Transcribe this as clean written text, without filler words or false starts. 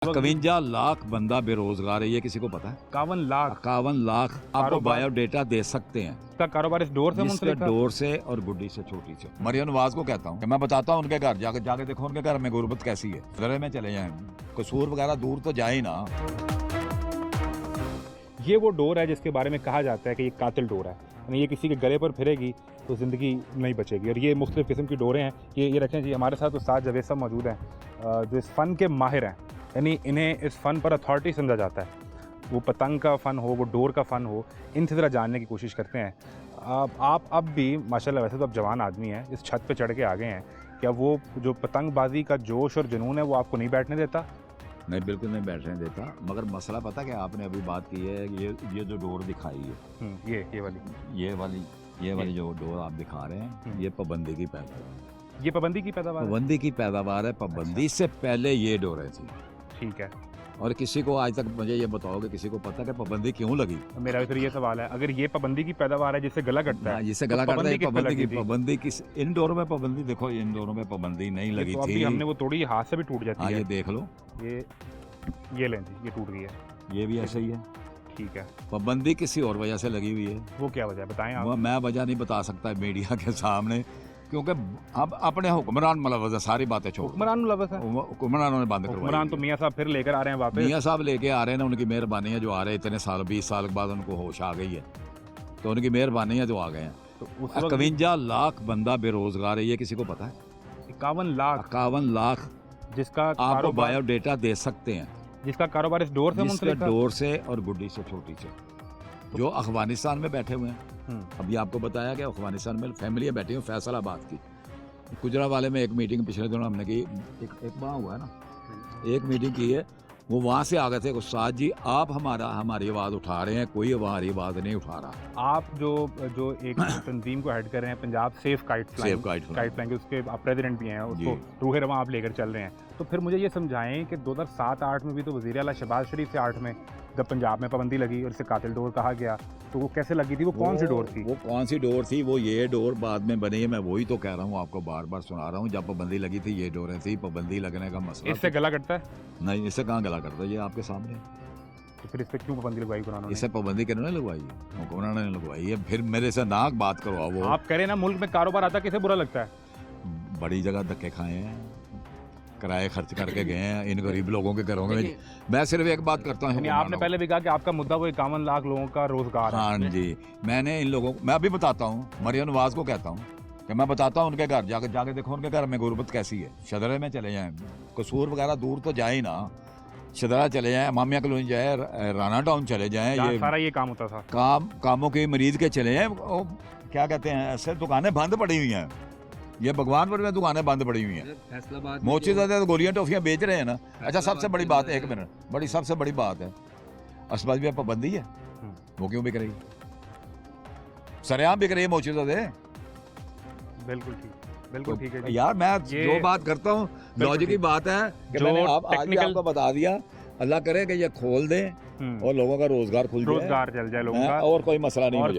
51 लाख बंदा बेरोजगार है, ये किसी को पता है? 51 लाख आपको बायोडेटा दे सकते हैं। इसका कारोबार इस डोर से मुंसलिक था? डोर से और गुड्डी से छोटी से। मरियम नवाज को कहता हूँ कि मैं बताता हूँ उनके घर जाके देखो उनके घर में गुर्बत कैसी है। जरे में चले जाएं, कसूर वगैरह दूर तो जाए ना। ये वो डोर है जिसके बारे में कहा जाता है कि ये कातिल डोर है, यानी ये किसी के गले पर फिरेगी तो ज़िंदगी नहीं बचेगी। और ये मुख्तलिफ़ किस्म की डोरें हैं। ये रखें जी, हमारे साथ उस्ताद जावेद साहब मौजूद हैं जो इस फ़न के माहिर हैं, यानी इन्हें इस फ़न पर अथॉरिटी समझा जाता है। वो पतंग का फ़न हो, वो डोर का फ़न हो, इनसे ज़रा जानने की कोशिश करते हैं। आप अब भी माशाल्लाह, वैसे तो आप जवान आदमी हैं, इस छत पे चढ़ के आ गए हैं, क्या वो जो पतंगबाजी का जोश और जुनून है वो आपको नहीं बैठने देता? नहीं, बिल्कुल नहीं बैठने देता। मगर मसला पता कि आपने अभी बात की है, ये जो डोर दिखाई है, ये वाली जो डोर आप दिखा रहे हैं, ये पाबंदी की पैदावार है। ये पाबंदी की पैदावार? पाबंदी की पैदावार है। पाबंदी से पहले ये डोरें थी। ठीक है। और किसी को आज तक मुझे ये बताओ कि किसी को पता कि पाबंदी क्यों लगी? मेरा फिर ये सवाल है, अगर ये पाबंदी की पैदावार है जिससे गला कटता है, जिससे गला कटता है, पाबंदी किस इन डोरों में पाबंदी? देखो, इन डोरों में पाबंदी नहीं लगी तो थी। हमने वो तोड़ी, हाथ से भी टूट जाती है। ये देख लो, ये लें जी, ये टूट गई है। ये भी ऐसे ही है। ठीक है। पाबंदी किसी और वजह से लगी हुई है। वो क्या वजह है, बताएं आप। वो मैं वजह नहीं बता सकता मीडिया के सामने, क्योंकि अब अपने हुक्मरान मुलव्वस है, सारी बातें छोड़। हुक्मरान मुलव्वस है? हुक्मरानों ने बंद करवाई। हुक्मरान तो मियाँ साहब फिर लेकर आ रहे हैं वापस। मियाँ साहब लेके आ रहे हैं, उनकी मेहरबानी है जो आ रहे हैं। इतने साल, 20 साल के बाद उनको होश आ गई है, तो उनकी मेहरबानी है जो आ गए हैं। तो 51 लाख बंदा बेरोजगार है, ये किसी को पता है? 51 लाख जिसका आपको बायोडेटा दे सकते हैं, जिसका कारोबार इस डोर से मुंसलिक था? डोर से और गुड्डी से छोटी से, जो अफगानिस्तान में बैठे हुए हैं। अभी आपको बताया कि अफगानिस्तान में फैमिलियाँ बैठी हुई फैसलाबाद की। गुजरावाले में एक मीटिंग पिछले दिनों हमने की, एक वहाँ हुआ है ना, एक मीटिंग की है, वो वहाँ से आ गए थे। उस्ताद जी, आप हमारी आवाज़ उठा रहे हैं, कोई हमारी आवाज़ नहीं उठा रहा। आप जो एक तंजीम को हेड कर रहे हैं, पंजाब सेफ काइट फ्लाइंग, उसके आप प्रेसिडेंट भी हैं, उसको रूह रवां आप लेकर चल रहे हैं। तो फिर मुझे ये समझाएं कि 2007-8 में भी तो वज़ीर आला शहबाज शरीफ से 8 में जब पंजाब में पाबंदी लगी और इसे कातिल डोर कहा गया, तो वो कैसे लगी थी? वो कौन सी डोर थी? वो कौन सी डोर थी? वो ये डोर बाद में बनी है। मैं वही तो कह रहा हूँ, आपको बार बार सुना रहा हूँ। जब पाबंदी लगी थी, ये डोरें थी। पाबंदी लगने का मसला इससे गला कटता है? नहीं, इससे कहाँ गला कटता है? ये आपके सामने। तो फिर इस पर क्यों पाबंदी लगवाई उन्होंने? इससे पाबंदी किन्होंने लगवाई है? हुक्मरानों ने लगवाई है। फिर मेरे से नाक बात करवाओ। वो आप कह रहे हैं ना, मुल्क में कारोबार आता किसे बुरा लगता है? बड़ी जगह धक्के खाए हैं, किराए खर्च करके गए हैं इन गरीब लोगों के घरों में। मैं सिर्फ एक बात करता हूँ, आपने पहले भी कहा कि आपका मुद्दा वो 51 लाख लोगों का रोजगार है। हाँ जी, मैंने इन लोगों, मैं अभी बताता हूँ, मरियम नवाज को कहता हूँ कि मैं बताता हूँ उनके घर जाके देखो उनके घर में गुर्बत कैसी है। शदरे में चले जाएं, कसूर वगैरह दूर तो जाए ना। शदरा चले जाएं, मामिया कॉलोनी जाए, राना टाउन चले जाएं, ये सारा ये काम होता था। कामों के मरीज के चले जाएं। क्या कहते हैं, ऐसे दुकानें बंद पड़ी हुई हैं। ये भगवानपुर में दुकानें बंद पड़ी हुई हैं। मोची ज़्यादा तो गोलियां टॉफियां बेच रहे हैं ना। अच्छा, सबसे बड़ी बात है, एक मिनट, सबसे बड़ी बात है, अस्पताल में पाबंदी है, वो क्यों बिक रही? सरेआम बिक रही है मोची ज़्यादा। बिल्कुल ठीक है यार, मैं जो बात करता हूँ लॉजिक की बात है कि मैंने आज आपको बता दिया। अल्लाह करे कि ये खोल दें और लोगों का रोजगार खुल जाए, रोजगार चल जाए लोगों का, और कोई मसला नहीं मुझे।